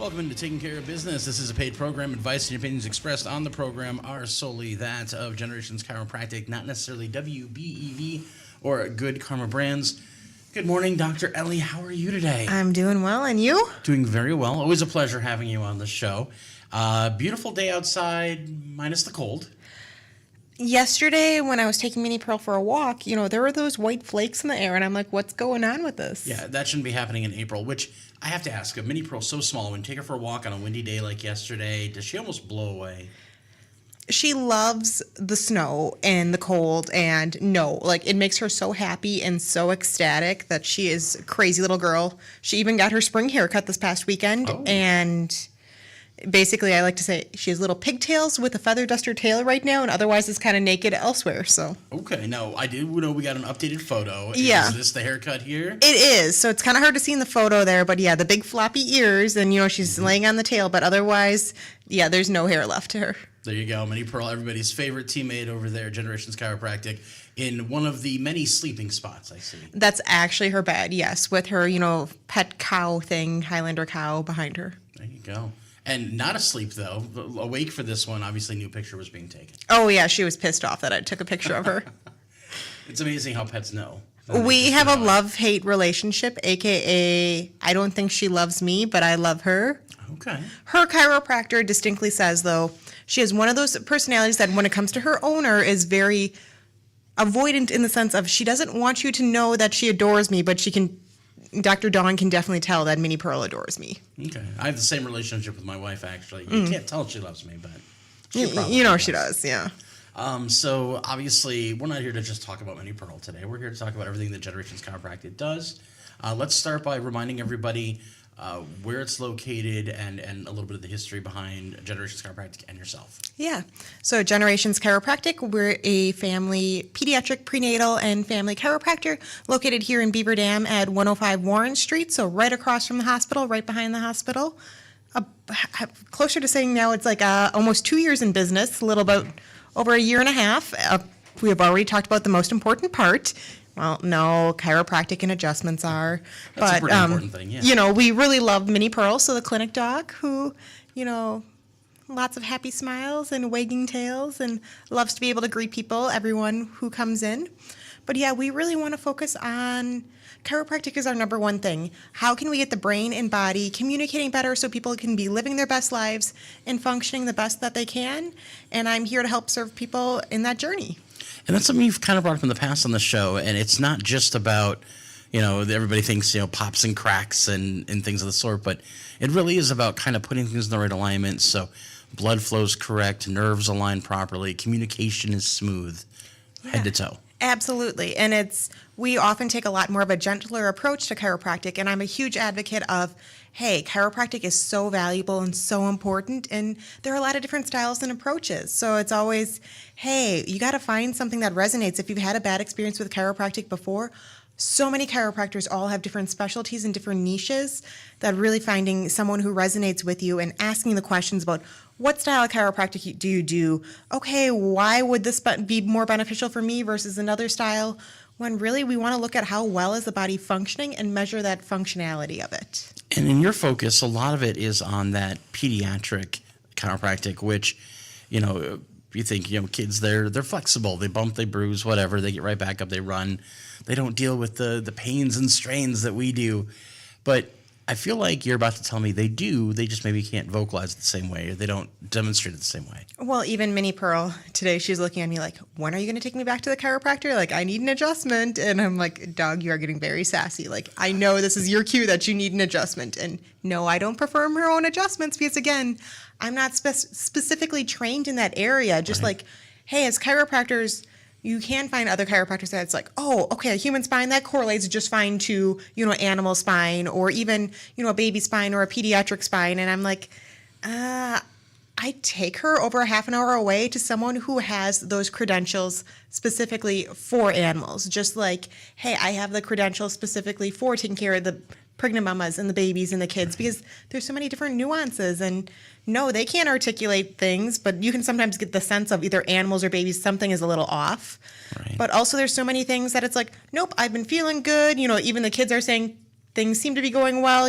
Welcome into Taking Care of Business. This is a paid program. Advice and opinions expressed on the program are solely that of Generations Chiropractic, not necessarily WBEV or Good Karma Brands. Good morning, Dr. Ellie. How are you today? I'm doing well, and you? Doing very well. Always a pleasure having you on the show. Beautiful day outside, minus the cold. Yesterday, when I was taking Minnie Pearl for a walk, there were those white flakes in the air, and I'm like, what's going on with this? Yeah, that shouldn't be happening in April, which I have to ask. Minnie Pearl's so small. When you take her for a walk on a windy day like yesterday, does she almost blow away? She loves the snow and the cold, and it makes her so happy and so ecstatic that she is a crazy little girl. She even got her spring haircut this past weekend, and basically, I like to say she has little pigtails with a feather duster tail right now, and otherwise is kind of naked elsewhere. So okay, now I do know we got an updated photo. Yeah, is this the haircut here? It is. So it's kind of hard to see in the photo there, but yeah, the big floppy ears, and she's laying on the tail, but otherwise, yeah, there's no hair left to her. There you go, Minnie Pearl, everybody's favorite teammate over there, Generations Chiropractic, in one of the many sleeping spots I see. That's actually her bed, yes, with her pet cow thing, Highlander cow behind her. There you go. And not asleep, though. Awake for this one. Obviously, new picture was being taken. Oh, yeah. She was pissed off that I took a picture of her. It's amazing how pets know. We have a love-hate relationship, a.k.a. I don't think she loves me, but I love her. Okay. Her chiropractor distinctly says, though, she has one of those personalities that when it comes to her owner is very avoidant in the sense of she doesn't want you to know that she adores me, but Dr. Dawn can definitely tell that Minnie Pearl adores me. Okay. I have the same relationship with my wife, actually. You can't tell she loves me, but she probably she does, yeah. So, obviously, we're not here to just talk about Minnie Pearl today. We're here to talk about everything that Generations Chiropractic does. Let's start by reminding everybody where it's located and a little bit of the history behind Generations Chiropractic and yourself. Yeah. So Generations Chiropractic, we're a family pediatric, prenatal, and family chiropractor located here in Beaver Dam at 105 Warren Street, so right across from the hospital, right behind the hospital. Closer to saying now it's like almost 2 years in business, a little bit over a year and a half. We have already talked about the most important part. Well, no, chiropractic and adjustments are. That's a pretty important thing, yeah. We really love Minnie Pearl, so the clinic dog who, lots of happy smiles and wagging tails and loves to be able to greet people, everyone who comes in. But yeah, we really want to focus on chiropractic is our number one thing. How can we get the brain and body communicating better so people can be living their best lives and functioning the best that they can? And I'm here to help serve people in that journey. And that's something you've kind of brought up in the past on the show, and it's not just about, everybody thinks, pops and cracks and things of the sort, but it really is about kind of putting things in the right alignment so blood flows correct, nerves align properly, communication is smooth, head to toe. Absolutely. And we often take a lot more of a gentler approach to chiropractic, and I'm a huge advocate of, hey, chiropractic is so valuable and so important, and there are a lot of different styles and approaches. So it's always, hey, you got to find something that resonates. If you've had a bad experience with chiropractic before, so many chiropractors all have different specialties and different niches that really finding someone who resonates with you and asking the questions about what style of chiropractic do you do? Okay, why would this be more beneficial for me versus another style? When really we want to look at how well is the body functioning and measure that functionality of it. And in your focus, a lot of it is on that pediatric chiropractic, which, you think, kids, they're flexible. They bump, they bruise, whatever. They get right back up, they run. They don't deal with the pains and strains that we do. But I feel like you're about to tell me they do. They just maybe can't vocalize it the same way, or they don't demonstrate it the same way. Well, even Minnie Pearl today, she's looking at me like, when are you going to take me back to the chiropractor? Like, I need an adjustment. And I'm like, dog, you are getting very sassy. Like, I know this is your cue that you need an adjustment. And no, I don't perform her own adjustments because, again, I'm not specifically trained in that area. Just like, hey, as chiropractors, you can find other chiropractors that's like, oh, okay, a human spine, that correlates just fine to, animal spine or even, a baby spine or a pediatric spine. And I'm like, I take her over a half an hour away to someone who has those credentials specifically for animals. Just like, hey, I have the credentials specifically for taking care of the pregnant mamas and the babies and the kids, because there's so many different nuances. And no, they can't articulate things, but you can sometimes get the sense of either animals or babies, something is a little off. Right. But also there's so many things that it's like, nope, I've been feeling good. Even the kids are saying things seem to be going well.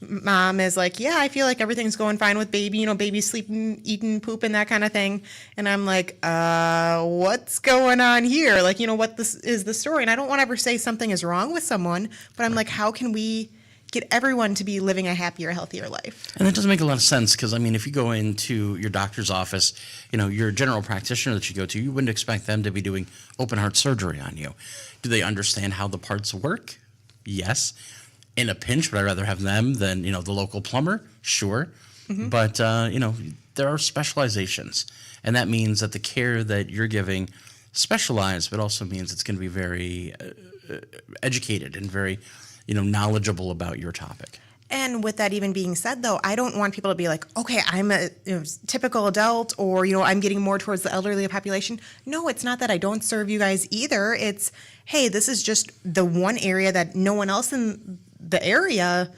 mom is like, yeah, I feel like everything's going fine with baby, baby's sleeping, eating, pooping, that kind of thing. And I'm like, what's going on here? Like, what this is the story. And I don't want to ever say something is wrong with someone, but I'm like, how can we get everyone to be living a happier, healthier life? And that doesn't make a lot of sense because, I mean, if you go into your doctor's office, your general practitioner that you go to, you wouldn't expect them to be doing open heart surgery on you. Do they understand how the parts work? Yes. In a pinch, would I rather have them than, the local plumber? Sure. Mm-hmm. But, there are specializations. And that means that the care that you're giving specialized, but also means it's going to be very educated and very knowledgeable about your topic. And with that even being said, though, I don't want people to be like, okay, I'm a typical adult, or, I'm getting more towards the elderly population. No, it's not that I don't serve you guys either. It's, hey, this is just the one area that no one else in the area,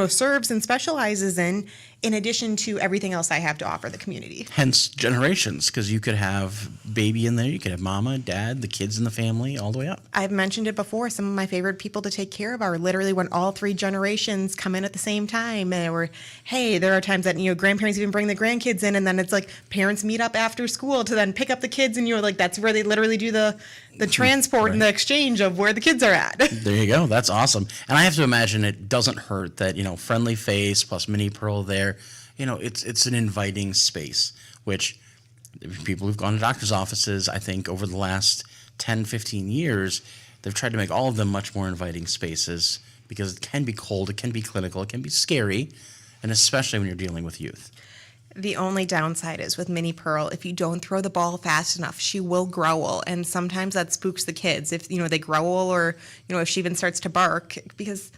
serves and specializes in addition to everything else I have to offer the community. Hence generations, because you could have baby in there, you could have mama, dad, the kids in the family, all the way up. I've mentioned it before. Some of my favorite people to take care of are literally when all three generations come in at the same time. Or, hey, there are times that, grandparents even bring the grandkids in, and then it's like parents meet up after school to then pick up the kids, and like that's where they literally do the transport right. And the exchange of where the kids are at. There you go. That's awesome. And I have to imagine it doesn't hurt that, friendly face plus Mini Pearl there. It's an inviting space, which people who've gone to doctor's offices, I think over the last 10, 15 years, they've tried to make all of them much more inviting spaces because it can be cold, it can be clinical, it can be scary, and especially when you're dealing with youth. The only downside is with Mini Pearl, if you don't throw the ball fast enough, she will growl, and sometimes that spooks the kids if they growl or if she even starts to bark, because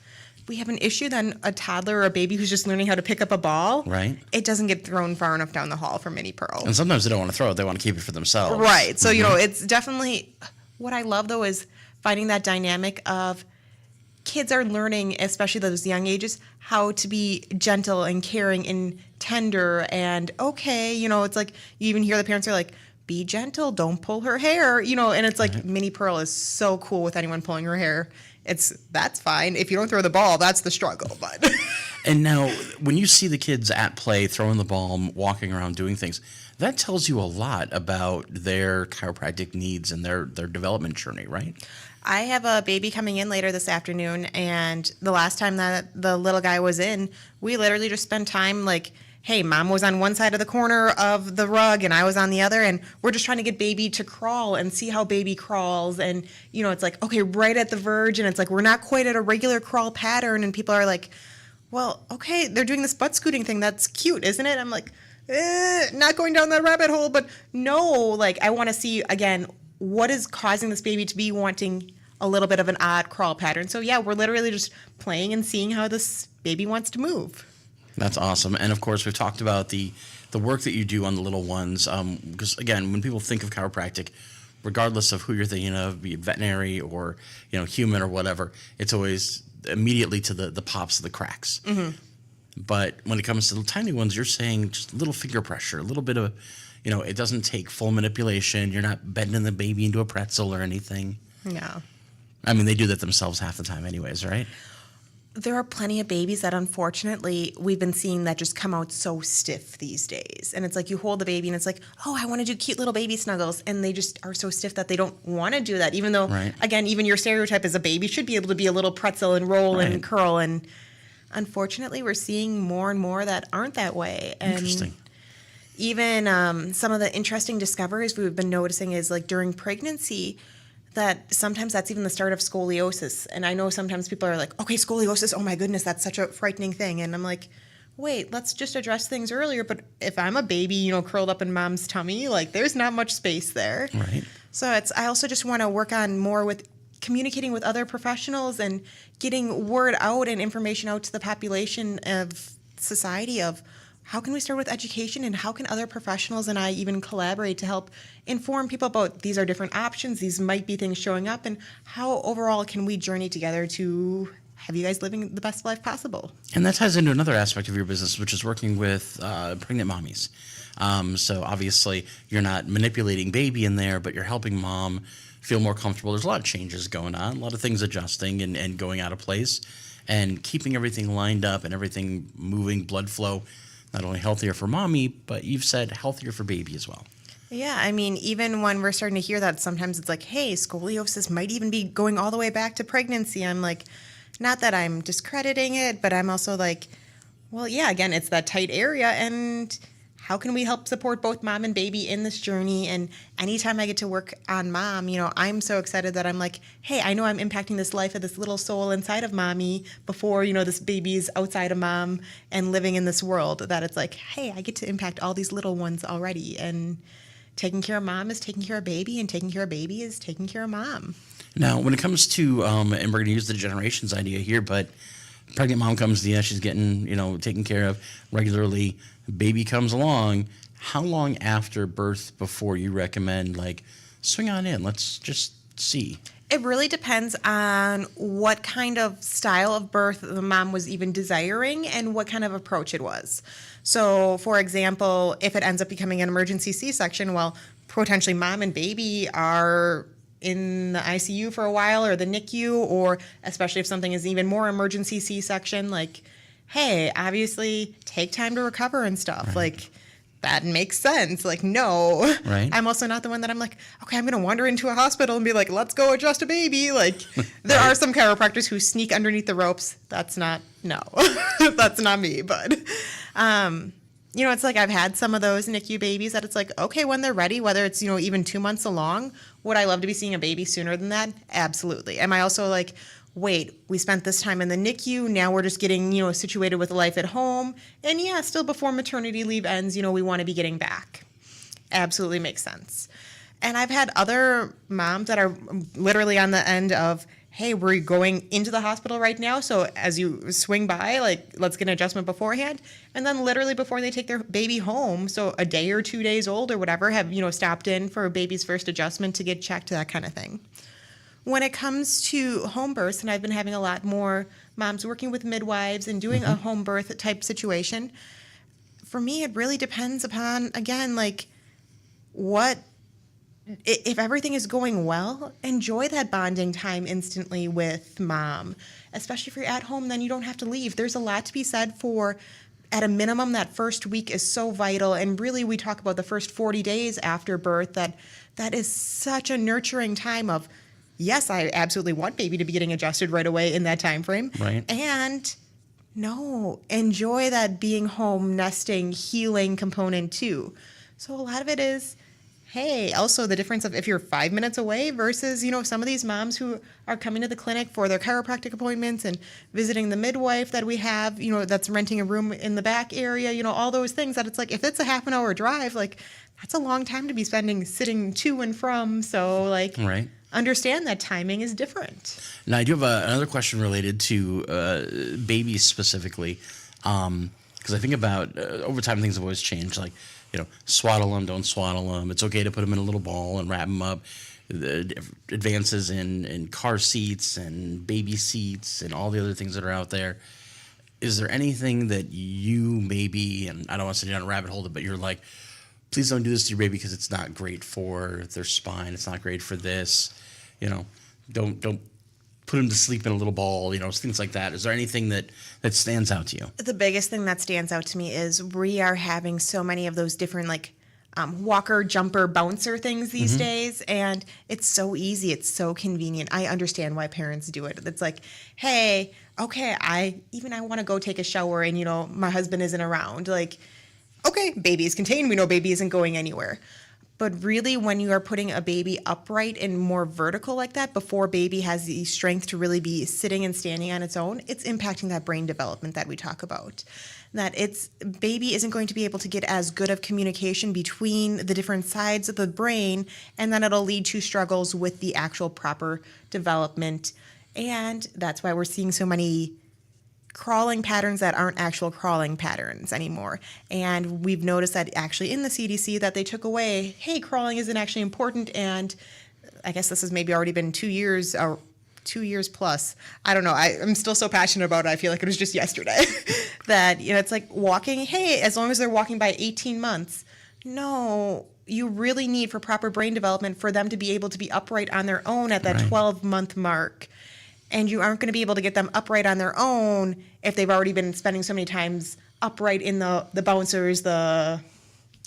we have an issue then a toddler or a baby who's just learning how to pick up a ball. Right. It doesn't get thrown far enough down the hall for Mini Pearl. And sometimes they don't want to throw it; they want to keep it for themselves. Right. So it's definitely what I love though is finding that dynamic of kids are learning, especially those young ages, how to be gentle and caring and tender and okay. It's like you even hear the parents are like, be gentle, don't pull her hair, and it's like Mini Pearl is so cool with anyone pulling her hair. That's fine. If you don't throw the ball, that's the struggle. But And now when you see the kids at play, throwing the ball, walking around, doing things, that tells you a lot about their chiropractic needs and their development journey, right? I have a baby coming in later this afternoon, and the last time that the little guy was in, we literally just spent time like, hey, mom was on one side of the corner of the rug and I was on the other, and we're just trying to get baby to crawl and see how baby crawls. And, it's like, okay, right at the verge, and it's like we're not quite at a regular crawl pattern, and people are like, well, okay, they're doing this butt scooting thing. That's cute, isn't it? I'm like, not going down that rabbit hole, but no, like I want to see, again, what is causing this baby to be wanting a little bit of an odd crawl pattern. So yeah, we're literally just playing and seeing how this baby wants to move. That's awesome. And of course, we've talked about the work that you do on the little ones. Because again, when people think of chiropractic, regardless of who you're thinking of, be it veterinary or human or whatever, it's always immediately to the pops of the cracks. Mm-hmm. But when it comes to the tiny ones, you're saying just a little finger pressure, a little bit of, it doesn't take full manipulation. You're not bending the baby into a pretzel or anything. No. I mean, they do that themselves half the time anyways, right? There are plenty of babies that unfortunately we've been seeing that just come out so stiff these days. And it's like you hold the baby and it's like, oh, I want to do cute little baby snuggles. And they just are so stiff that they don't want to do that. Even though, again, even your stereotype as a baby should be able to be a little pretzel and roll and curl. And unfortunately, we're seeing more and more that aren't that way. And interesting. Even some of the interesting discoveries we've been noticing is like during pregnancy, that sometimes that's even the start of scoliosis. And I know sometimes people are like, okay, scoliosis, oh my goodness, that's such a frightening thing. And I'm like, wait, let's just address things earlier. But if I'm a baby, curled up in mom's tummy, like there's not much space there. Right. So I also just want to work on more with communicating with other professionals and getting word out and information out to the population of society of how can we start with education and how can other professionals and I even collaborate to help inform people about these are different options, these might be things showing up, and how overall can we journey together to have you guys living the best life possible. And that ties into another aspect of your business, which is working with pregnant mommies. So obviously you're not manipulating baby in there, but you're helping mom feel more comfortable. There's a lot of changes going on, a lot of things adjusting and going out of place. and keeping everything lined up and everything moving, blood flow, not only healthier for mommy, but you've said healthier for baby as well. Yeah, I mean, even when we're starting to hear that, sometimes it's like, hey, scoliosis might even be going all the way back to pregnancy. I'm like, not that I'm discrediting it, but I'm also like, well, yeah, again, it's that tight area. And how can we help support both mom and baby in this journey? And anytime I get to work on mom, I'm so excited that I'm like, hey, I know I'm impacting this life of this little soul inside of mommy before, this baby's outside of mom and living in this world, that it's like, hey, I get to impact all these little ones already. And taking care of mom is taking care of baby, and taking care of baby is taking care of mom. Now, when it comes to, and we're going to use the generations idea here, but pregnant mom comes to you, she's getting, taken care of regularly, baby comes along. How long after birth before you recommend, like, swing on in, let's just see? It really depends on what kind of style of birth the mom was even desiring and what kind of approach it was. So, for example, if it ends up becoming an emergency C-section, well, potentially mom and baby are in the ICU for a while, or the NICU, or especially if something is even more emergency C-section, like, hey, obviously take time to recover and stuff. Right. Like, that makes sense. Like, no. Right. I'm also not the one that I'm like, okay, I'm going to wander into a hospital and be like, let's go adjust a baby. Like, there are some chiropractors who sneak underneath the ropes. That's not, no, that's not me. But, it's like I've had some of those NICU babies that it's like, okay, when they're ready, whether it's, even 2 months along, would I love to be seeing a baby sooner than that? Absolutely. Am I also like, wait, we spent this time in the NICU, now we're just getting, situated with life at home. And yeah, still before maternity leave ends, we want to be getting back. Absolutely makes sense. And I've had other moms that are literally on the end of, hey, we're going into the hospital right now, so as you swing by, like, let's get an adjustment beforehand. And then literally before they take their baby home, so a day or 2 days old or whatever, have, stopped in for a baby's first adjustment to get checked, that kind of thing. When it comes to home births, and I've been having a lot more moms working with midwives and doing a home birth type situation, for me, it really depends upon, again, like, if everything is going well, enjoy that bonding time instantly with mom. Especially if you're at home, then you don't have to leave. There's a lot to be said for, at a minimum, that first week is so vital. And really, we talk about the first 40 days after birth, that is such a nurturing time of, yes, I absolutely want baby to be getting adjusted right away in that time frame. Right. And no, enjoy that being home, nesting, healing component too. So a lot of it is, hey, also the difference of if you're 5 minutes away versus, some of these moms who are coming to the clinic for their chiropractic appointments and visiting the midwife that we have, that's renting a room in the back area, all those things that it's like, if it's a half an hour drive, like, that's a long time to be spending sitting to and from. So, like, Right. Understand that timing is different. Now, I do have another question related to babies specifically, because I think about over time things have always changed. Like, swaddle them, don't swaddle them. It's okay to put them in a little ball and wrap them up. The advances in car seats and baby seats and all the other things that are out there. Is there anything that you maybe, and I don't want to sit down a rabbit hole, but you're like, please don't do this to your baby because it's not great for their spine. It's not great for this. Don't put them to sleep in a little ball. Things like that. Is there anything that stands out to you? The biggest thing that stands out to me is we are having so many of those different, like, walker, jumper, bouncer things these days, and it's so easy. It's so convenient. I understand why parents do it. It's like, hey, okay, I want to go take a shower, and my husband isn't around. Like, okay, baby is contained. We know baby isn't going anywhere. But really, when you are putting a baby upright and more vertical like that, before baby has the strength to really be sitting and standing on its own, it's impacting that brain development that we talk about. That baby isn't going to be able to get as good of communication between the different sides of the brain, and then it'll lead to struggles with the actual proper development. And that's why we're seeing so many crawling patterns that aren't actual crawling patterns anymore. And we've noticed that actually in the CDC that they took away, hey, crawling isn't actually important. And I guess this has maybe already been 2 years or 2 years plus. I don't know. I'm still so passionate about it. I feel like it was just yesterday that, it's like walking. Hey, as long as they're walking by 18 months. No, you really need for proper brain development for them to be able to be upright on their own at that Right. 12-month mark. and you aren't going to be able to get them upright on their own if they've already been spending so many times upright in the bouncers, the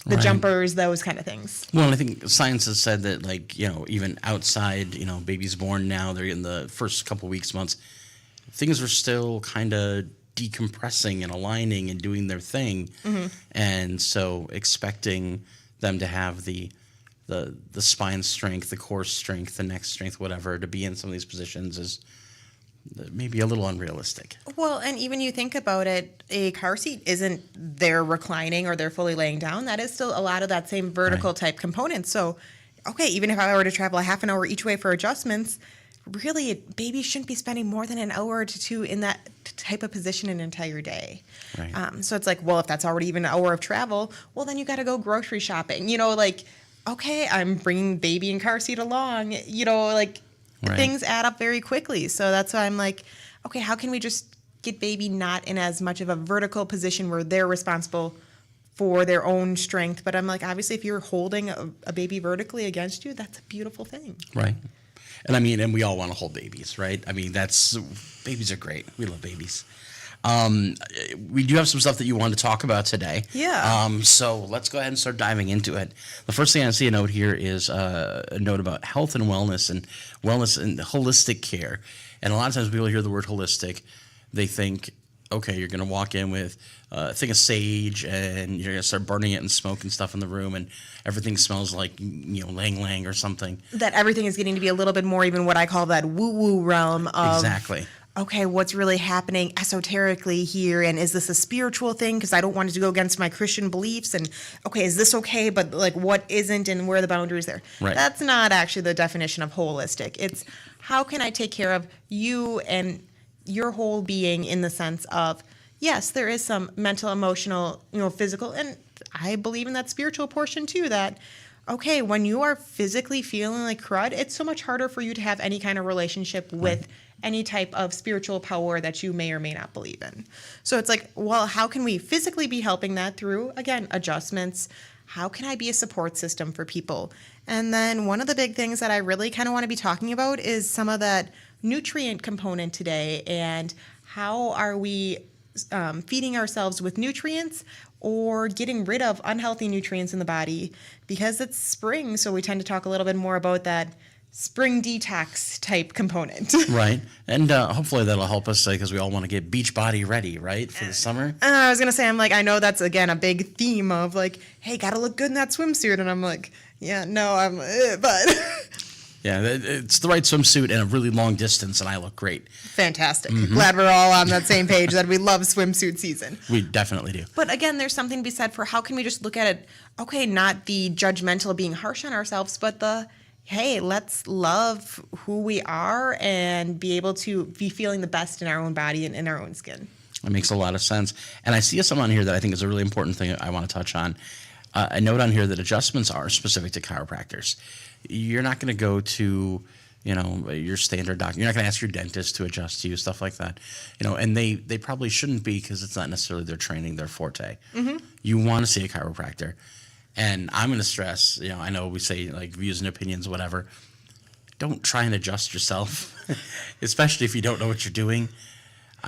Right. jumpers, those kind of things. Well, I think science has said that, like, even outside, babies born now, they're in the first couple weeks, months, things are still kind of decompressing and aligning and doing their thing. And so expecting them to have the spine strength, the core strength, the neck strength, whatever, to be in some of these positions is maybe a little unrealistic. Well, and even you think about it, a car seat isn't they're reclining or they're fully laying down. That is still a lot of that same vertical type component. So, okay, even if I were to travel a half an hour each way for adjustments, really, babies shouldn't be spending more than an hour to two in that type of position an entire day. Right. So it's like, well, if that's already even an hour of travel, well, then you got to go grocery shopping. Okay, I'm bringing baby and car seat along. Right. Things add up very quickly. So that's why I'm like, okay, how can we just get baby not in as much of a vertical position where they're responsible for their own strength? But I'm like, obviously, if you're holding a baby vertically against you, that's a beautiful thing. Right. And we all want to hold babies, right? Babies are great. We love babies. We do have some stuff that you want to talk about today. Yeah. So let's go ahead and start diving into it. The first thing I see a note here is a note about health and wellness and holistic care. And a lot of times people hear the word holistic, they think, okay, you're going to walk in with a thing of sage and you're going to start burning it and smoke and stuff in the room and everything smells like, lang lang or something. That everything is getting to be a little bit more even what I call that woo-woo realm of, Exactly. okay, what's really happening esoterically here? And is this a spiritual thing? Because I don't want it to go against my Christian beliefs. And, okay, is this okay? But, what isn't and where are the boundaries there? Right. That's not actually the definition of holistic. It's how can I take care of you and your whole being in the sense of, yes, there is some mental, emotional, physical, and I believe in that spiritual portion too, that, okay, when you are physically feeling like crud, it's so much harder for you to have any kind of relationship with any type of spiritual power that you may or may not believe in. So it's like, well, how can we physically be helping that through, again, adjustments? How can I be a support system for people? And then one of the big things that I really kind of want to be talking about is some of that nutrient component today, and how are we feeding ourselves with nutrients or getting rid of unhealthy nutrients in the body, because it's spring, so we tend to talk a little bit more about that spring detox type component. Right. And hopefully that'll help us because we all want to get beach body ready, right, for the summer. I was going to say, I'm like, I know that's, again, a big theme of like, hey, got to look good in that swimsuit. And I'm like, yeah, no, but... Yeah, it's the right swimsuit and a really long distance, and I look great. Fantastic. Glad we're all on that same page that we love swimsuit season. We definitely do. But again, there's something to be said for how can we just look at it, okay, not the judgmental being harsh on ourselves, but the, hey, let's love who we are and be able to be feeling the best in our own body and in our own skin. It makes a lot of sense. And I see something on here that I think is a really important thing I want to touch on. A note on here that adjustments are specific to chiropractors. You're not going to go to, your standard doctor. You're not going to ask your dentist to adjust to you, stuff like that. And they probably shouldn't be, because it's not necessarily their training, their forte. You want to see a chiropractor. And I'm going to stress, I know we say like views and opinions, whatever. Don't try and adjust yourself, especially if you don't know what you're doing.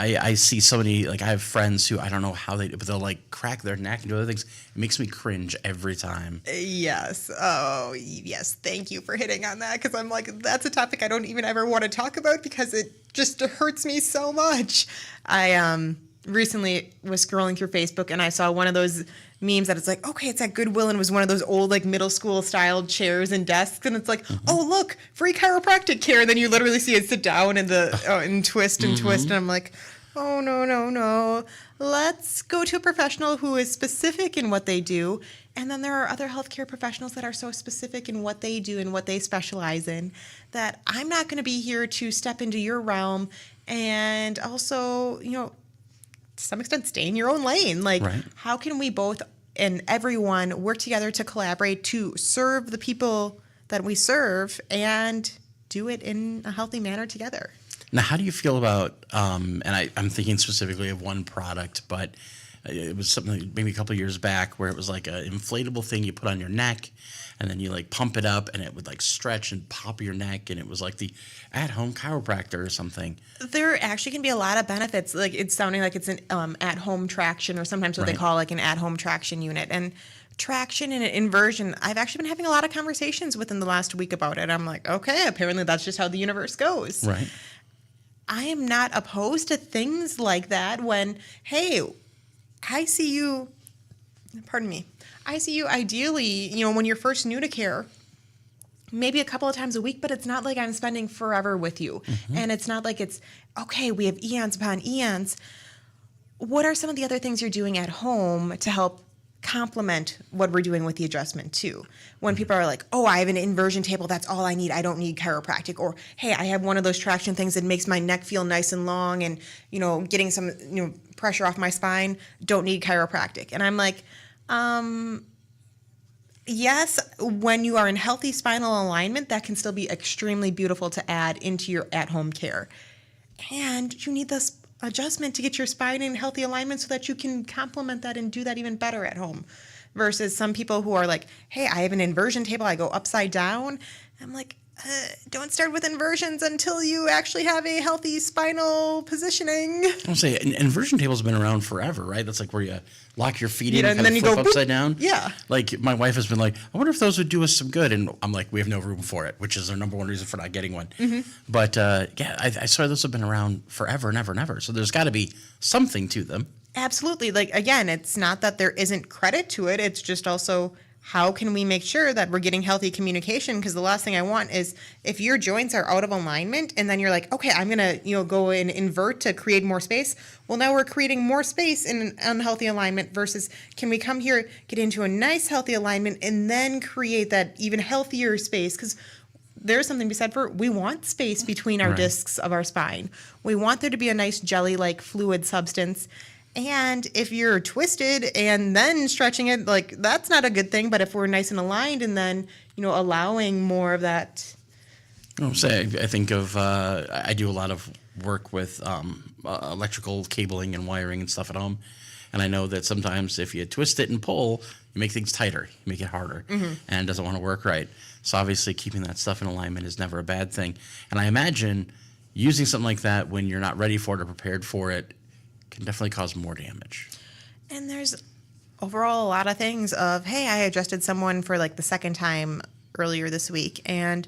I see so many, I have friends who I don't know how but they'll crack their neck and do other things. It makes me cringe every time. Yes. Oh, yes. Thank you for hitting on that, because I'm like, that's a topic I don't even ever want to talk about because it just hurts me so much. I recently was scrolling through Facebook and I saw one of those memes that it's like, okay, it's at Goodwill, and it was one of those old middle school style chairs and desks, and it's like, oh look, free chiropractic care, and then you literally see it sit down and and twist and twist, and I'm like, oh no, let's go to a professional who is specific in what they do. And then there are other healthcare professionals that are so specific in what they do and what they specialize in that I'm not going to be here to step into your realm and also, to some extent, stay in your own lane. Right. How can we both and everyone work together to collaborate to serve the people that we serve and do it in a healthy manner together? Now, how do you feel about, and I'm thinking specifically of one product, but It was something like maybe a couple years back where it was like an inflatable thing you put on your neck, and then you like pump it up, and it would like stretch and pop your neck, and it was like the at-home chiropractor or something. There actually can be a lot of benefits. Like it's sounding like it's an at-home traction, or sometimes what they Right. call like an at-home traction unit. And traction and inversion, I've actually been having a lot of conversations within the last week about it. I'm like, okay, apparently that's just how the universe goes. Right. I am not opposed to things like that when, hey, I see you, pardon me, I see you ideally, when you're first new to care, maybe a couple of times a week, but it's not like I'm spending forever with you. And it's not like it's, okay, we have eons upon eons. What are some of the other things you're doing at home to help complement what we're doing with the adjustment too? When people are like, oh, I have an inversion table, that's all I need, I don't need chiropractic. Or, hey, I have one of those traction things that makes my neck feel nice and long and, getting some, pressure off my spine, don't need chiropractic. And I'm like, yes, when you are in healthy spinal alignment, that can still be extremely beautiful to add into your at-home care. And you need this adjustment to get your spine in healthy alignment so that you can complement that and do that even better at home. Versus some people who are like, hey, I have an inversion table, I go upside down. I'm like, don't start with inversions until you actually have a healthy spinal positioning. I'll say inversion tables have been around forever, right? That's like where you lock your feet in Yeah, and and then kind you of go flip boop. upside down. Yeah. Like my wife has been like, I wonder if those would do us some good. And I'm like, we have no room for it, which is our number one reason for not getting one. But I swear those have been around forever and ever and ever. So there's got to be something to them. Absolutely. Like, again, it's not that there isn't credit to it. It's just also how can we make sure that we're getting healthy communication? Because the last thing I want is if your joints are out of alignment and then you're like, okay, I'm going to, go and invert to create more space. Well, now we're creating more space in an unhealthy alignment versus can we come here, get into a nice healthy alignment and then create that even healthier space? Because there's something to be said for we want space between our Right. discs of our spine. We want there to be a nice jelly-like fluid substance. And if you're twisted and then stretching it, like that's not a good thing. But if we're nice and aligned and then, allowing more of that. I think of, I do a lot of work with electrical cabling and wiring and stuff at home. And I know that sometimes if you twist it and pull, you make things tighter, you make it harder, and it doesn't want to work right. So obviously keeping that stuff in alignment is never a bad thing. And I imagine using something like that when you're not ready for it or prepared for it can definitely cause more damage. And there's overall a lot of things of, hey, I adjusted someone for like the second time earlier this week. And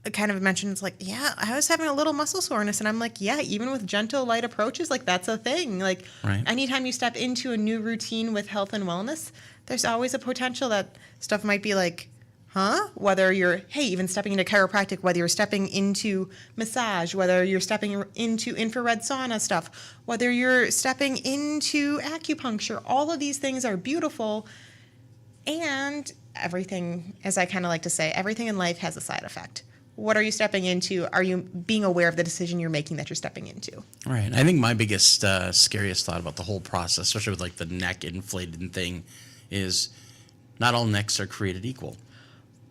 I kind of mentioned, it's like, yeah, I was having a little muscle soreness. And I'm like, yeah, even with gentle, light approaches, like that's a thing. Like Right. anytime you step into a new routine with health and wellness, there's always a potential that stuff might be like, whether you're, hey, even stepping into chiropractic, whether you're stepping into massage, whether you're stepping into infrared sauna stuff, whether you're stepping into acupuncture, all of these things are beautiful. And everything, as I kind of like to say, everything in life has a side effect. What are you stepping into? Are you being aware of the decision you're making that you're stepping into? Right. I think my biggest, scariest thought about the whole process, especially with like the neck inflated thing, is not all necks are created equal.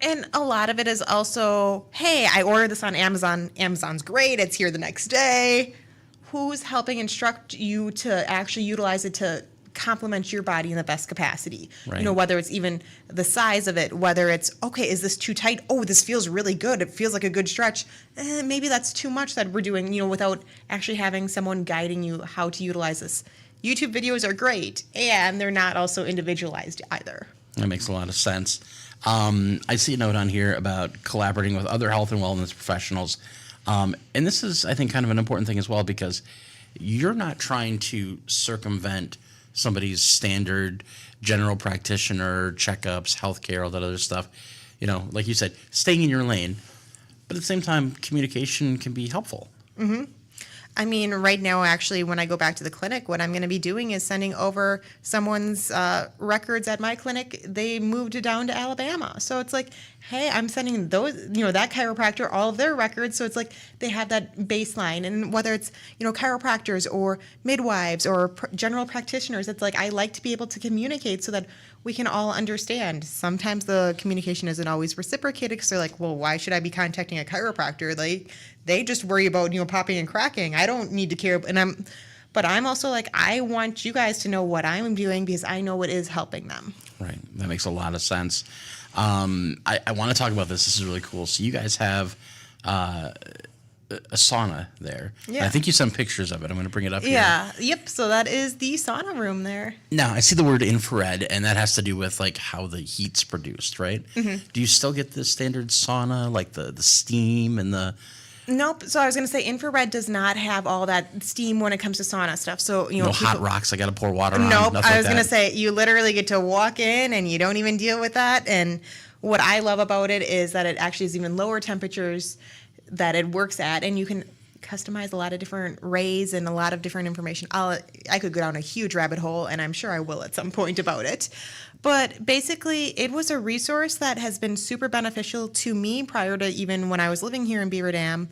And a lot of it is also, hey, I ordered this on Amazon. Amazon's great. It's here the next day. Who's helping instruct you to actually utilize it to complement your body in the best capacity? Right. Whether it's even the size of it, whether it's, okay, is this too tight? Oh, this feels really good. It feels like a good stretch. Maybe that's too much that we're doing, without actually having someone guiding you how to utilize this. YouTube videos are great, and they're not also individualized either. That makes a lot of sense. I see a note on here about collaborating with other health and wellness professionals. And this is, I think, kind of an important thing as well, because you're not trying to circumvent somebody's standard general practitioner, checkups, healthcare, all that other stuff. Like you said, staying in your lane. But at the same time, communication can be helpful. I mean, right now, actually, when I go back to the clinic, what I'm going to be doing is sending over someone's records at my clinic. They moved down to Alabama. So it's like, hey, I'm sending those, that chiropractor, all of their records. So it's like they have that baseline. And whether it's, chiropractors or midwives or general practitioners, it's like I like to be able to communicate so that we can all understand. Sometimes the communication isn't always reciprocated because they're like, well, why should I be contacting a chiropractor? Like, they just worry about, popping and cracking. I don't need to care. And But I'm also like, I want you guys to know what I'm doing because I know it is helping them. Right. That makes a lot of sense. I want to talk about this. This is really cool. So you guys have a sauna there. Yeah. I think you sent pictures of it. I'm going to bring it up here. Yeah. Yep. So that is the sauna room there. Now, I see the word infrared, and that has to do with like how the heat's produced, right? Mm-hmm. Do you still get the standard sauna, like the steam and the... Nope. So I was going to say infrared does not have all that steam when it comes to sauna stuff. So, No hot rocks I got to pour water on? Nope. Nothing I was like going to that? say you literally get to walk in and you don't even deal with that. And what I love about it is that it actually is even lower temperatures that it works at, and you can customize a lot of different rays and a lot of different information. I could go down a huge rabbit hole, and I'm sure I will at some point about it. But basically, it was a resource that has been super beneficial to me prior to even when I was living here in Beaver Dam,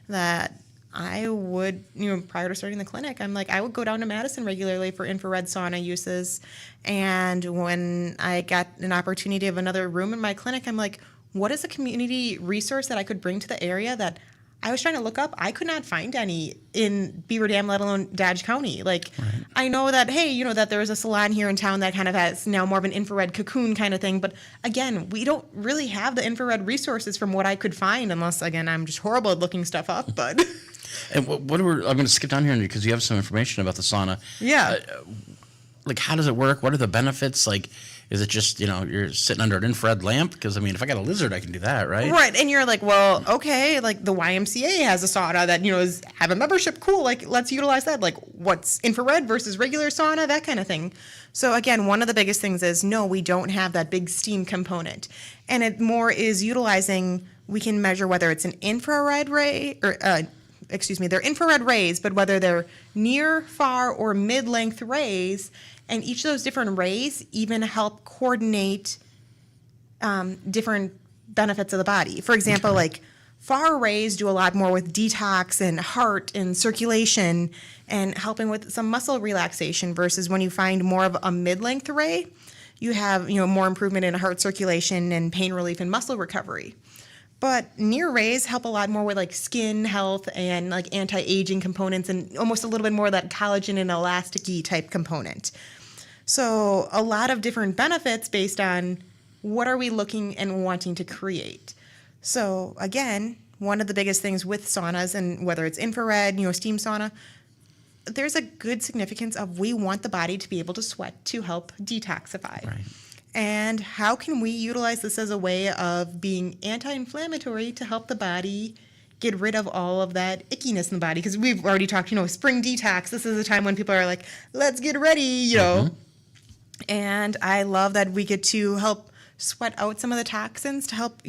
that I would, prior to starting the clinic, I'm like, I would go down to Madison regularly for infrared sauna uses. And when I got an opportunity of another room in my clinic, I'm like, what is a community resource that I could bring to the area that I was trying to look up? I could not find any in Beaver Dam, let alone Dodge County. Like, right. I know that, hey, that there is a salon here in town that kind of has now more of an infrared cocoon kind of thing. But again, we don't really have the infrared resources from what I could find, unless, again, I'm just horrible at looking stuff up. But And I'm going to skip down here because you have some information about the sauna. Yeah. Like, how does it work? What are the benefits? Like, is it just, you're sitting under an infrared lamp? Because, if I got a lizard, I can do that, right? Right. And you're like, well, okay, like the YMCA has a sauna that, have a membership. Cool. Like, let's utilize that. Like, what's infrared versus regular sauna, that kind of thing. So, again, one of the biggest things is, no, we don't have that big steam component. And it more is utilizing, we can measure whether it's an infrared ray or, they're infrared rays, but whether they're near, far, or mid-length rays. And each of those different rays even help coordinate different benefits of the body. For example, like far rays do a lot more with detox and heart and circulation and helping with some muscle relaxation versus when you find more of a mid-length ray, you have more improvement in heart circulation and pain relief and muscle recovery. But near rays help a lot more with like skin health and like anti-aging components and almost a little bit more of that collagen and elasticy type component. So a lot of different benefits based on what are we looking and wanting to create. So again, one of the biggest things with saunas, and whether it's infrared, steam sauna, there's a good significance of we want the body to be able to sweat to help detoxify. Right. And how can we utilize this as a way of being anti-inflammatory to help the body get rid of all of that ickiness in the body? Because we've already talked, spring detox. This is a time when people are like, let's get ready, Mm-hmm. And I love that we get to help sweat out some of the toxins to help,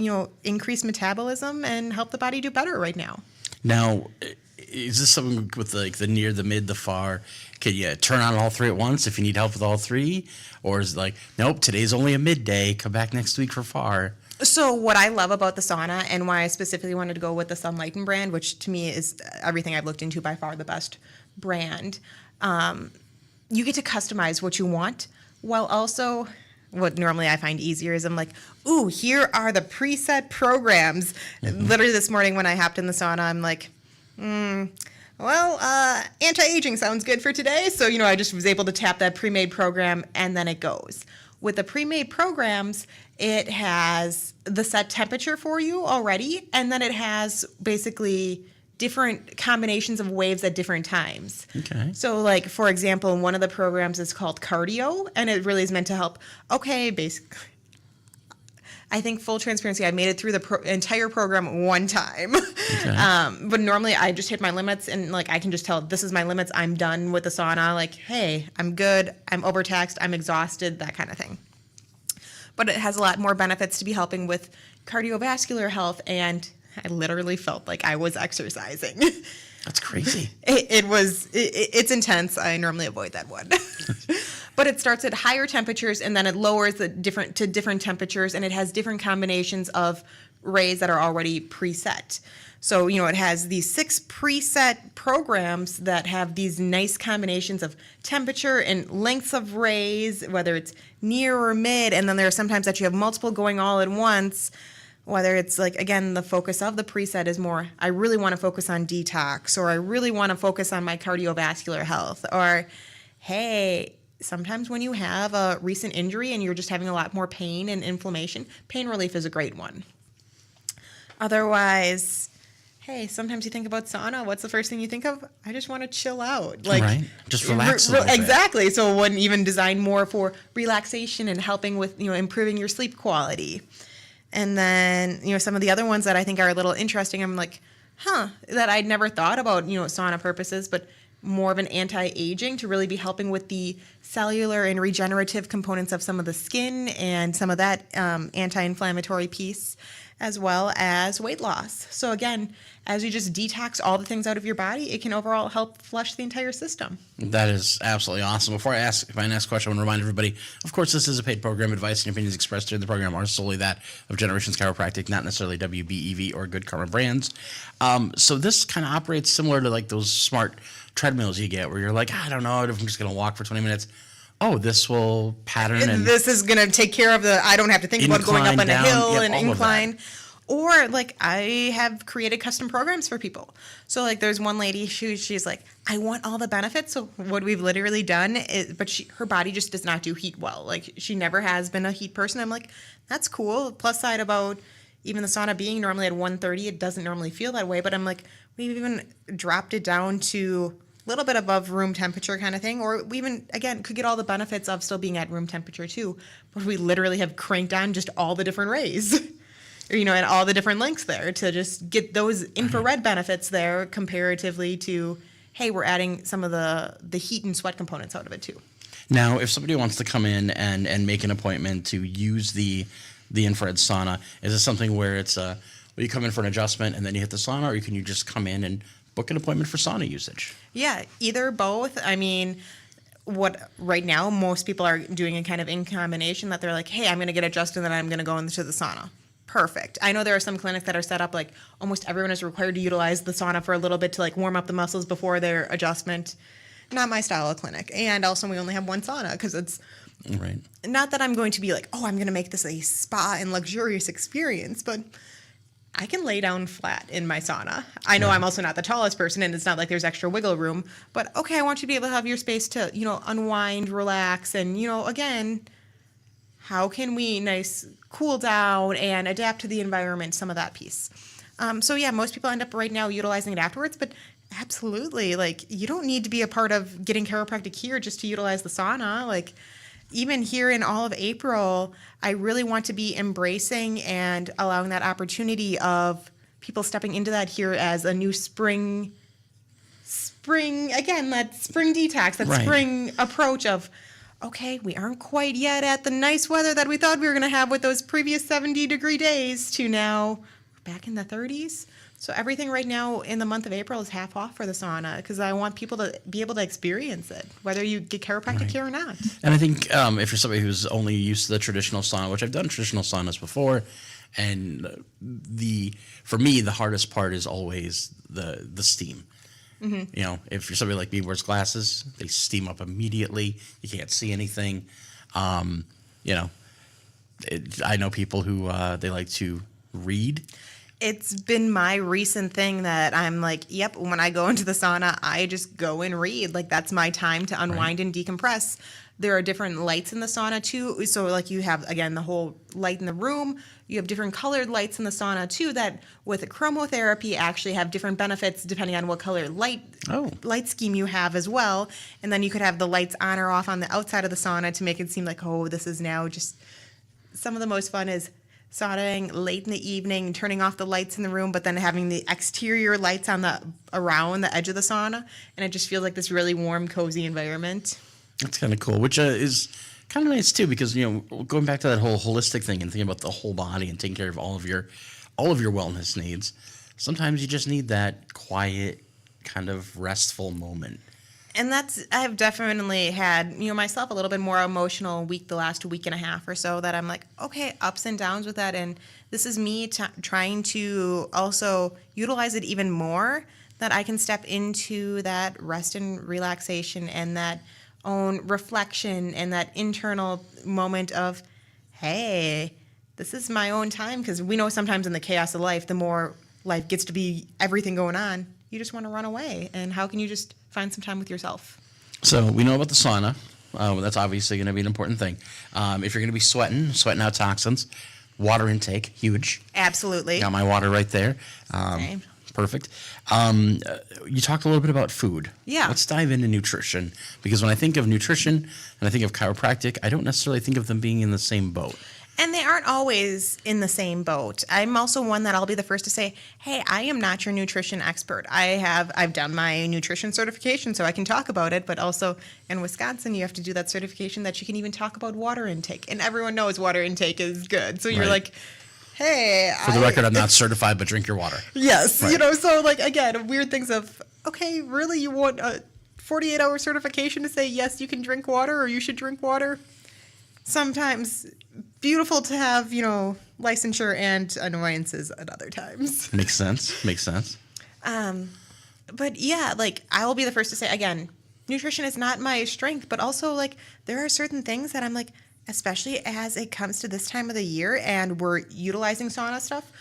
increase metabolism and help the body do better right now. Now, is this something with like the near, the mid, the far? Can you turn on all three at once if you need help with all three? Or is it like, nope, today's only a midday, come back next week for far? So what I love about the sauna and why I specifically wanted to go with the Sunlighten brand, which to me is everything I've looked into by far the best brand, you get to customize what you want, while also what normally I find easier is I'm like, ooh, here are the preset programs. Mm-hmm. Literally this morning when I hopped in the sauna, I'm like, anti-aging sounds good for today. So, I just was able to tap that pre-made program and then it goes. With the pre-made programs, it has the set temperature for you already, and then it has basically different combinations of waves at different times. Okay. So, like, for example, one of the programs is called cardio, and it really is meant to help. Okay, basically, I think full transparency, I made it through the entire program one time. Okay. But normally I just hit my limits, and like I can just tell this is my limits. I'm done with the sauna. Like, hey, I'm good. I'm overtaxed. I'm exhausted, that kind of thing. But it has a lot more benefits to be helping with cardiovascular health, and I literally felt like I was exercising. That's crazy. It's intense. I normally avoid that one. But it starts at higher temperatures and then it lowers to different temperatures, and it has different combinations of rays that are already preset. So, it has these 6 preset programs that have these nice combinations of temperature and lengths of rays, whether it's near or mid, and then there are sometimes that you have multiple going all at once. Whether it's like, again, the focus of the preset is more, I really want to focus on detox, or I really want to focus on my cardiovascular health, or hey, sometimes when you have a recent injury and you're just having a lot more pain and inflammation, pain relief is a great one. Otherwise, hey, sometimes you think about sauna. What's the first thing you think of? I just want to chill out. Like, right. Just relax a little bit. Exactly. So one even designed more for relaxation and helping with, improving your sleep quality. And then, some of the other ones that I think are a little interesting, I'm like, that I'd never thought about, sauna purposes, but more of an anti-aging to really be helping with the cellular and regenerative components of some of the skin and some of that anti-inflammatory piece, as well as weight loss. So again, as you just detox all the things out of your body, it can overall help flush the entire system. That is absolutely awesome. Before I ask my next question, I want to remind everybody, of course, this is a paid program. Advice and opinions expressed during the program are solely that of Generations Chiropractic, not necessarily WBEV or Good Karma Brands. So this kind of operates similar to like those smart treadmills you get where you're like, I don't know if I'm just going to walk for 20 minutes. Oh, this will pattern. And this is going to take care of I don't have to think about going up on a hill and incline. Or like I have created custom programs for people. So like there's one lady, she's like, I want all the benefits. So what we've literally done is, but her body just does not do heat well. Like she never has been a heat person. I'm like, that's cool. Plus side about even the sauna being normally at 130, it doesn't normally feel that way. But I'm like, we've even dropped it down to a little bit above room temperature kind of thing. Or we even, again, could get all the benefits of still being at room temperature too. But we literally have cranked on just all the different rays. And all the different links there to just get those infrared benefits there comparatively to, hey, we're adding some of the heat and sweat components out of it too. Now, if somebody wants to come in and make an appointment to use the infrared sauna, is this something where it's you come in for an adjustment and then you hit the sauna, or can you just come in and book an appointment for sauna usage? Yeah, either both. I mean, what right now most people are doing a kind of in combination that they're like, hey, I'm going to get adjusted and then I'm going to go into the sauna. Perfect. I know there are some clinics that are set up like almost everyone is required to utilize the sauna for a little bit to like warm up the muscles before their adjustment. Not my style of clinic. And also we only have one sauna because it's right. Not that I'm going to be like, oh, I'm going to make this a spa and luxurious experience, but I can lay down flat in my sauna. I know I'm also not the tallest person and it's not like there's extra wiggle room, but okay, I want you to be able to have your space to, unwind, relax, and, again, how can we cool down and adapt to the environment, some of that piece. So yeah, most people end up right now utilizing it afterwards, but absolutely, like you don't need to be a part of getting chiropractic here just to utilize the sauna. Like even here in all of April, I really want to be embracing and allowing that opportunity of people stepping into that here as a new spring, again, that spring detox, that spring approach of, okay, we aren't quite yet at the nice weather that we thought we were going to have with those previous 70-degree days to now we're back in the 30s. So everything right now in the month of April is half off for the sauna because I want people to be able to experience it, whether you get chiropractic here or not. And I think if you're somebody who's only used to the traditional sauna, which I've done traditional saunas before, and for me, the hardest part is always the steam. Mm-hmm. If you're somebody like me who wears glasses, they steam up immediately. You can't see anything. I know people who they like to read. It's been my recent thing that I'm like, yep, when I go into the sauna, I just go and read. Like that's my time to unwind and decompress. There are different lights in the sauna too. So like you have, again, the whole light in the room. You have different colored lights in the sauna too that with chromotherapy actually have different benefits depending on what color light scheme you have as well. And then you could have the lights on or off on the outside of the sauna to make it seem like, oh, this is now just some of the most fun is saunaing late in the evening, turning off the lights in the room, but then having the exterior lights on around the edge of the sauna. And it just feels like this really warm, cozy environment. That's kind of cool, which is kind of nice too, because going back to that whole holistic thing and thinking about the whole body and taking care of all of your wellness needs. Sometimes you just need that quiet, kind of restful moment. And I've definitely had, myself a little bit more emotional week, the last week and a half or so, that I'm like, okay, ups and downs with that. And this is me trying to also utilize it even more, that I can step into that rest and relaxation and that own reflection and that internal moment of, hey, this is my own time, because we know sometimes in the chaos of life, the more life gets to be everything going on, you just want to run away. And how can you just find some time with yourself? So we know about the sauna. That's obviously going to be an important thing. If you're going to be sweating out toxins, water intake, huge. Absolutely. Got my water right there. Same. Perfect. You talked a little bit about food. Yeah. Let's dive into nutrition, because when I think of nutrition and I think of chiropractic, I don't necessarily think of them being in the same boat. And they aren't always in the same boat. I'm also one that I'll be the first to say, hey, I am not your nutrition expert. I've done my nutrition certification, so I can talk about it. But also in Wisconsin, you have to do that certification that you can even talk about water intake. And everyone knows water intake is good. So you're Right. like, hey. For the record, I'm not certified, but drink your water. Yes. Right. So like, again, weird things of, okay, really, you want a 48-hour certification to say, yes, you can drink water or you should drink water? Sometimes beautiful to have, licensure and annoyances at other times. Makes sense. But yeah, like I will be the first to say, again, nutrition is not my strength, but also like there are certain things that I'm like, especially as it comes to this time of the year and we're utilizing sauna stuff,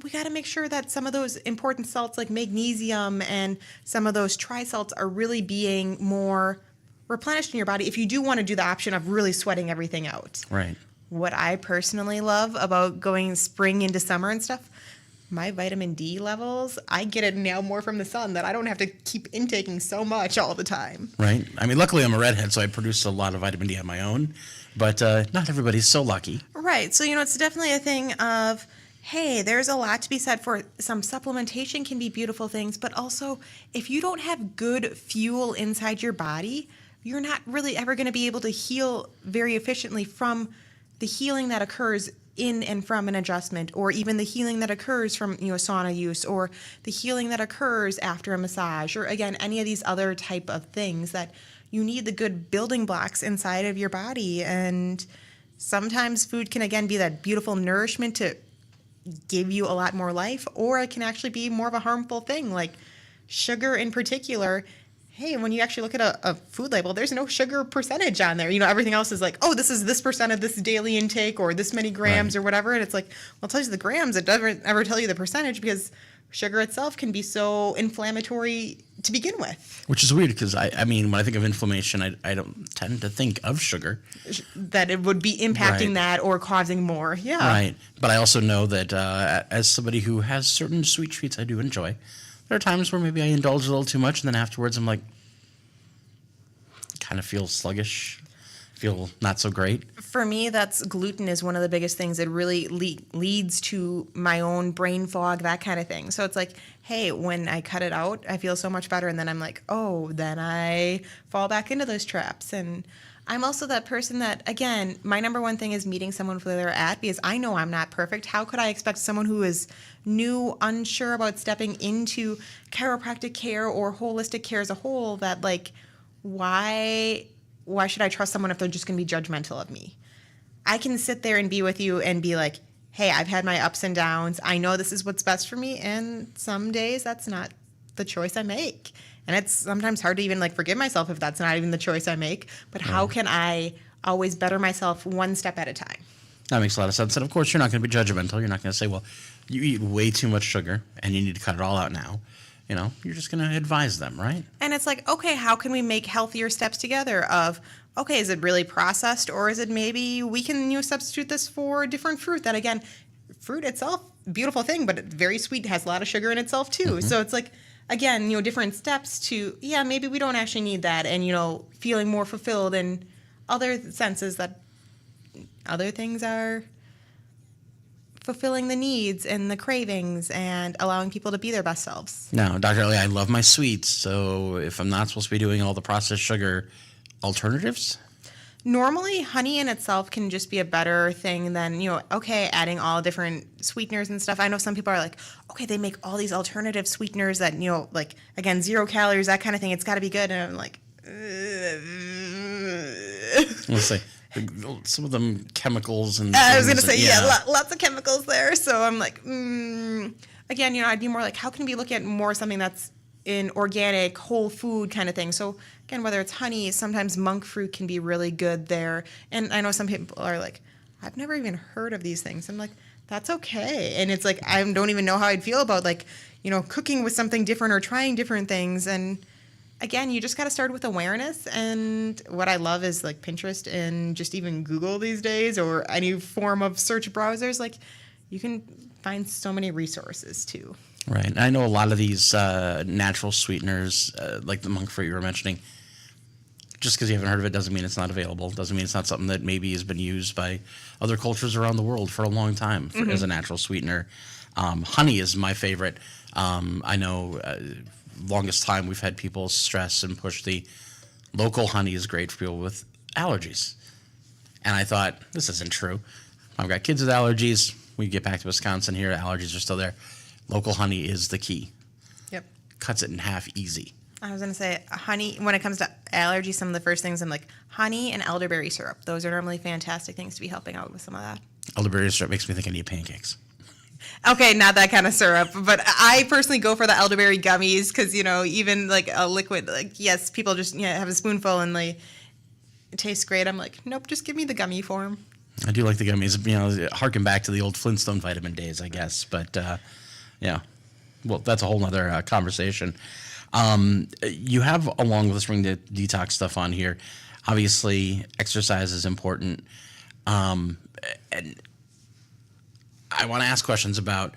we got to make sure that some of those important salts like magnesium and some of those tri-salts are really being more replenished in your body if you do want to do the option of really sweating everything out. Right. What I personally love about going spring into summer and stuff, my vitamin D levels, I get it now more from the sun, that I don't have to keep intaking so much all the time. Right. I mean, luckily I'm a redhead, so I produce a lot of vitamin D on my own, but not everybody's so lucky. Right. So, it's definitely a thing of, hey, there's a lot to be said for some supplementation can be beautiful things, but also if you don't have good fuel inside your body, you're not really ever going to be able to heal very efficiently from the healing that occurs in and from an adjustment, or even the healing that occurs from sauna use, or the healing that occurs after a massage, or again any of these other type of things that you need the good building blocks inside of your body. And sometimes food can again be that beautiful nourishment to give you a lot more life, or it can actually be more of a harmful thing, like sugar in particular. Hey, when you actually look at a food label, there's no sugar percentage on there. Everything else is like, oh, this is this percent of this daily intake or this many grams or whatever. And it's like, well, it tells you the grams. It doesn't ever tell you the percentage, because sugar itself can be so inflammatory to begin with. Which is weird, because I mean, when I think of inflammation, I don't tend to think of sugar. That it would be impacting Right. that or causing more. Yeah. Right. But I also know that as somebody who has certain sweet treats I do enjoy, there are times where maybe I indulge a little too much, and then afterwards I'm like, kind of feel sluggish, feel not so great. For me, that's gluten is one of the biggest things that really leads to my own brain fog, that kind of thing. So it's like, hey, when I cut it out, I feel so much better. And then I'm like, oh, then I fall back into those traps. And I'm also that person that, again, my number one thing is meeting someone where they're at, because I know I'm not perfect. How could I expect someone who is new, unsure about stepping into chiropractic care or holistic care as a whole, that like, why should I trust someone if they're just going to be judgmental of me? I can sit there and be with you and be like, hey, I've had my ups and downs. I know this is what's best for me. And some days that's not the choice I make. And it's sometimes hard to even like forgive myself if that's not even the choice I make. But how can I always better myself one step at a time? That makes a lot of sense. And of course, you're not going to be judgmental. You're not going to say, well, you eat way too much sugar and you need to cut it all out now. You're just going to advise them, right? And it's like, okay, how can we make healthier steps together of, okay, is it really processed, or is it maybe we can substitute this for different fruit that, again, fruit itself, beautiful thing, but very sweet, has a lot of sugar in itself too. Mm-hmm. So it's like, again, different steps to, yeah, maybe we don't actually need that, and, feeling more fulfilled in other senses that other things are fulfilling the needs and the cravings and allowing people to be their best selves. Now, Dr. Ellie, I love my sweets, so if I'm not supposed to be doing all the processed sugar, alternatives? Normally, honey in itself can just be a better thing than, okay, adding all different sweeteners and stuff. I know some people are like, okay, they make all these alternative sweeteners that, like, again, 0 calories, that kind of thing. It's got to be good. And I'm like, Let's say some of them chemicals and I was going to say, lots of chemicals there. So I'm like, again, I'd be more like, how can we look at more something that's in organic, whole food kind of thing? So again, whether it's honey, sometimes monk fruit can be really good there. And I know some people are like, I've never even heard of these things. I'm like, that's okay. And it's like, I don't even know how I'd feel about like, cooking with something different or trying different things. And again, you just got to start with awareness. And what I love is like Pinterest and just even Google these days or any form of search browsers. Like you can find so many resources too. Right. I know a lot of these natural sweeteners, like the monk fruit you were mentioning, just because you haven't heard of it doesn't mean it's not available. Doesn't mean it's not something that maybe has been used by other cultures around the world for a long time as a natural sweetener. Honey is my favorite. I know longest time we've had people stress and push the local honey is great for people with allergies. And I thought, this isn't true. I've got kids with allergies. We get back to Wisconsin here. Allergies are still there. Local honey is the key. Yep. Cuts it in half easy. I was going to say honey, when it comes to allergies, some of the first things I'm like honey and elderberry syrup. Those are normally fantastic things to be helping out with some of that. Elderberry syrup makes me think I need pancakes. Okay, not that kind of syrup, but I personally go for the elderberry gummies because, even like a liquid, like, yes, people just have a spoonful and it tastes great. I'm like, nope, just give me the gummy form. I do like the gummies, harken back to the old Flintstone vitamin days, I guess. But, yeah, well, that's a whole nother conversation. You have, along with us bringing the detox stuff on here, obviously exercise is important. And I want to ask questions about,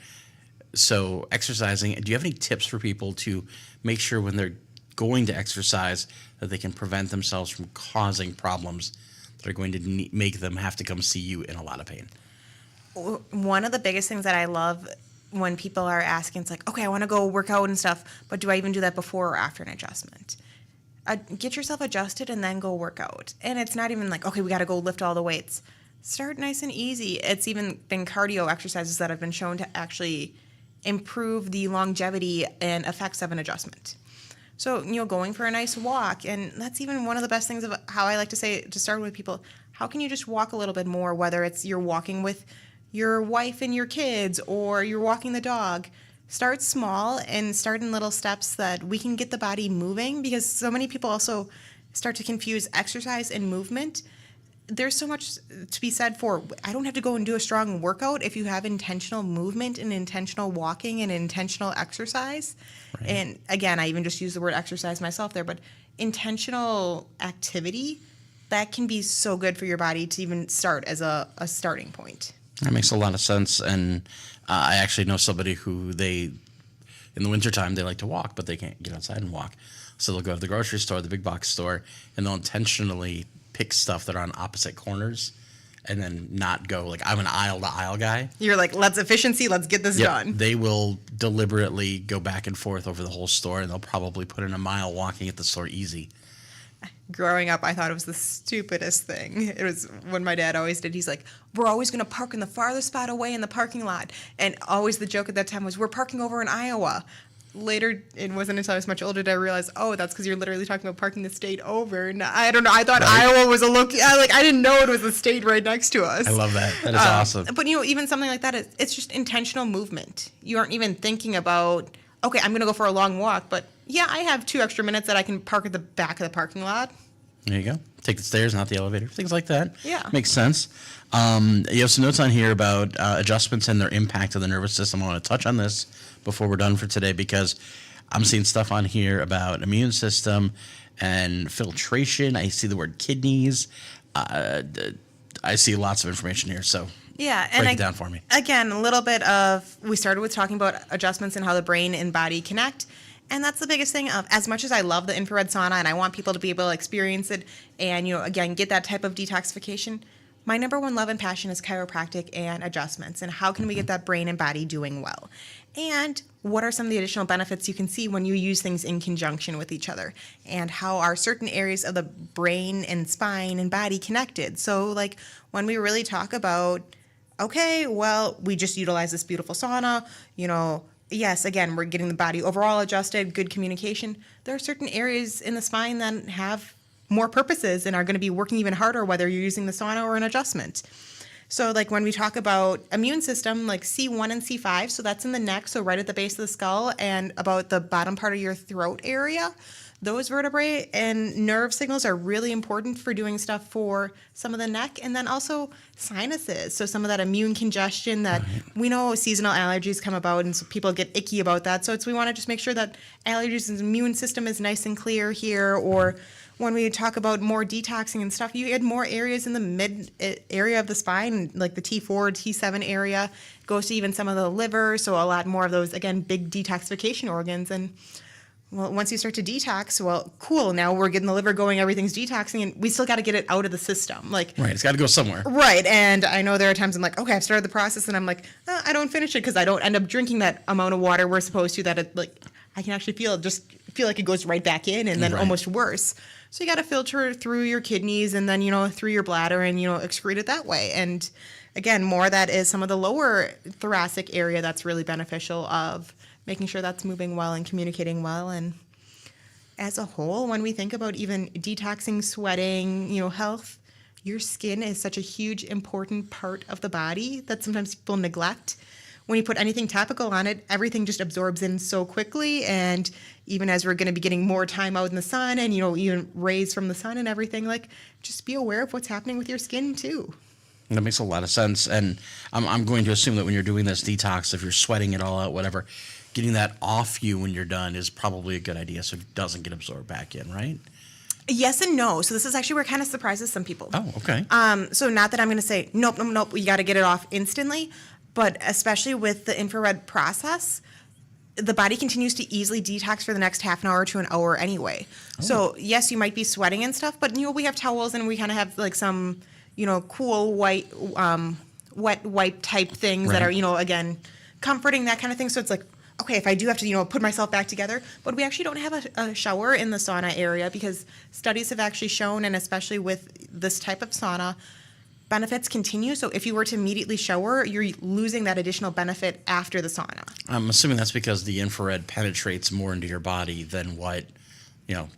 so exercising, do you have any tips for people to make sure when they're going to exercise that they can prevent themselves from causing problems that are going to make them have to come see you in a lot of pain? One of the biggest things that I love when people are asking, it's like, okay, I want to go work out and stuff, but do I even do that before or after an adjustment? Get yourself adjusted and then go work out. And it's not even like, okay, we got to go lift all the weights. Start nice and easy. It's even been cardio exercises that have been shown to actually improve the longevity and effects of an adjustment. So, going for a nice walk, and that's even one of the best things of how I like to say to start with people, how can you just walk a little bit more, whether it's you're walking with your wife and your kids or you're walking the dog. Start small and start in little steps that we can get the body moving, because so many people also start to confuse exercise and movement. There's so much to be said for, I don't have to go and do a strong workout if you have intentional movement and intentional walking and intentional exercise. Right. And again, I even just use the word exercise myself there, but intentional activity, that can be so good for your body to even start as a starting point. That makes a lot of sense. And I actually know somebody who in the wintertime, they like to walk, but they can't get outside and walk. So they'll go to the grocery store, the big box store, and they'll intentionally pick stuff that are on opposite corners and then not go, like, I'm an aisle-to-aisle guy. You're like, let's efficiency, let's get this done. They will deliberately go back and forth over the whole store, and they'll probably put in a mile walking at the store easy. Growing up, I thought it was the stupidest thing. It was when my dad always did. He's like, we're always going to park in the farthest spot away in the parking lot. And always the joke at that time was, we're parking over in Iowa. Later, it wasn't until I was much older that I realized, oh, that's because you're literally talking about parking the state over. And I don't know. I thought Iowa was I didn't know it was the state right next to us. I love that. That is awesome. But, even something like that, it's just intentional movement. You aren't even thinking about, okay, I'm going to go for a long walk. But, yeah, I have 2 extra minutes that I can park at the back of the parking lot. There you go. Take the stairs, not the elevator. Things like that. Yeah. Makes sense. You have some notes on here about adjustments and their impact on the nervous system. I want to touch on this before we're done for today, because I'm seeing stuff on here about immune system and filtration. I see the word kidneys. I see lots of information here. So yeah, and break it down for me. Again, a little bit of, we started with talking about adjustments and how the brain and body connect. And that's the biggest thing of, as much as I love the infrared sauna and I want people to be able to experience it and, again, get that type of detoxification, my number one love and passion is chiropractic and adjustments. And how can we get that brain and body doing well? And what are some of the additional benefits you can see when you use things in conjunction with each other? And how are certain areas of the brain and spine and body connected? So, like, when we really talk about, okay, well, we just utilize this beautiful sauna, yes, again, we're getting the body overall adjusted, good communication. There are certain areas in the spine that have more purposes and are going to be working even harder, whether you're using the sauna or an adjustment. So, like, when we talk about immune system, like C1 and C5, so that's in the neck, so right at the base of the skull and about the bottom part of your throat area. those vertebrae and nerve signals are really important for doing stuff for some of the neck, and then also sinuses. So some of that immune congestion that we know seasonal allergies come about, and so people get icky about that. So we want to just make sure that allergies and immune system is nice and clear here. Or when we talk about more detoxing and stuff, you add more areas in the mid area of the spine, like the T4, T7 area, goes to even some of the liver. So a lot more of those, again, big detoxification organs. And well, once you start to detox, well, cool. Now we're getting the liver going, everything's detoxing, and we still got to get it out of the system. Like, Right. It's got to go somewhere. right. And I know there are times I'm like, okay, I've started the process, and I'm like, I don't finish it because I don't end up drinking that amount of water we're supposed to. That it, like, I can actually feel like it goes right back in, and then almost worse. So you got to filter through your kidneys, and then through your bladder, and excrete it that way. And again, more of that is some of the lower thoracic area that's really beneficial of making sure that's moving well and communicating well. And as a whole, when we think about even detoxing, sweating, health, your skin is such a huge, important part of the body that sometimes people neglect. When you put anything topical on it, everything just absorbs in so quickly. And even as we're going to be getting more time out in the sun and, even rays from the sun and everything, like, just be aware of what's happening with your skin too. That makes a lot of sense. And I'm going to assume that when you're doing this detox, if you're sweating it all out, whatever, getting that off you when you're done is probably a good idea so it doesn't get absorbed back in, right? Yes and no. So this is actually where it kind of surprises some people. Oh, okay. So not that I'm going to say, nope, you got to get it off instantly. But especially with the infrared process, the body continues to easily detox for the next half an hour to an hour anyway. Oh. So yes, you might be sweating and stuff, but we have towels and we kind of have like some, cool white, wet wipe type things that are, again, comforting, that kind of thing. So it's like, okay, if I do have to, put myself back together, but we actually don't have a shower in the sauna area because studies have actually shown, and especially with this type of sauna, benefits continue. So if you were to immediately shower, you're losing that additional benefit after the sauna. I'm assuming that's because the infrared penetrates more into your body than what,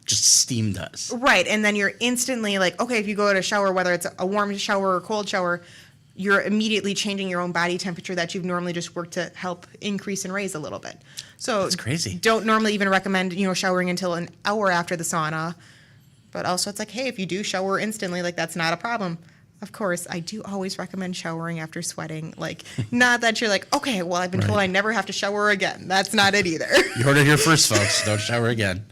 just steam does. Right. And then you're instantly like, okay, if you go to shower, whether it's a warm shower or cold shower, you're immediately changing your own body temperature that you've normally just worked to help increase and raise a little bit. So that's crazy. Don't normally even recommend, showering until an hour after the sauna. But also it's like, hey, if you do shower instantly, like, that's not a problem. Of course, I do always recommend showering after sweating. Like, not that you're like, okay, well, I've been told I never have to shower again. That's not it either. You heard it here first, folks. Don't shower again.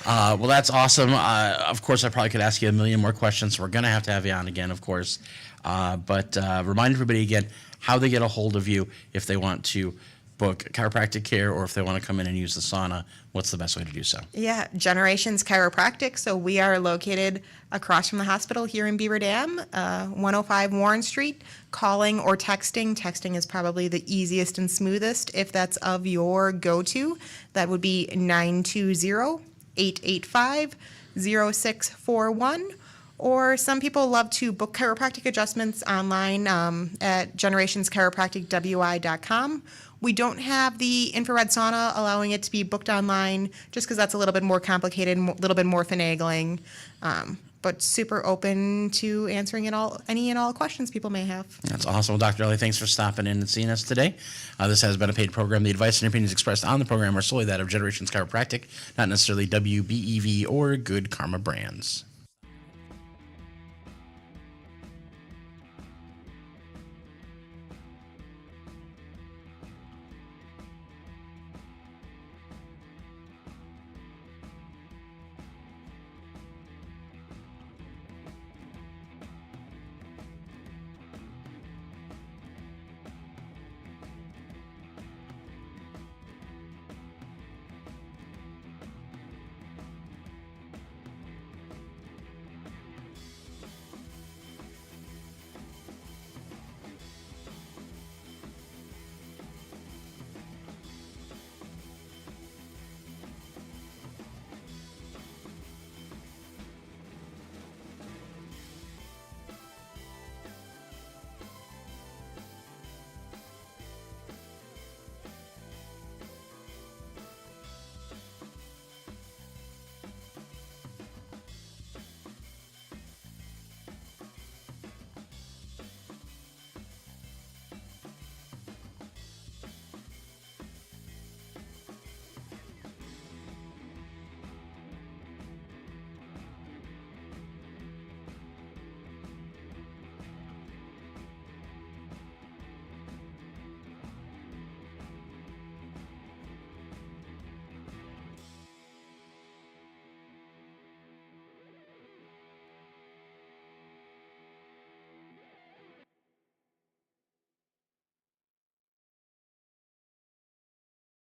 Well, that's awesome. Of course, I probably could ask you a million more questions. So we're going to have you on again, of course. But remind everybody again how they get a hold of you if they want to book chiropractic care or if they want to come in and use the sauna. What's the best way to do so? Yeah, Generations Chiropractic. So we are located across from the hospital here in Beaver Dam, 105 Warren Street. Calling or texting. Texting is probably the easiest and smoothest if that's of your go-to. That would be 920-885-0641. Or some people love to book chiropractic adjustments online at generationschiropracticwi.com. We don't have the infrared sauna allowing it to be booked online just because that's a little bit more complicated, a little bit more finagling. But super open to answering any and all questions people may have. That's awesome. Well, Dr. Ellie, thanks for stopping in and seeing us today. This has been a paid program. The advice and opinions expressed on the program are solely that of Generations Chiropractic, not necessarily WBEV or Good Karma Brands.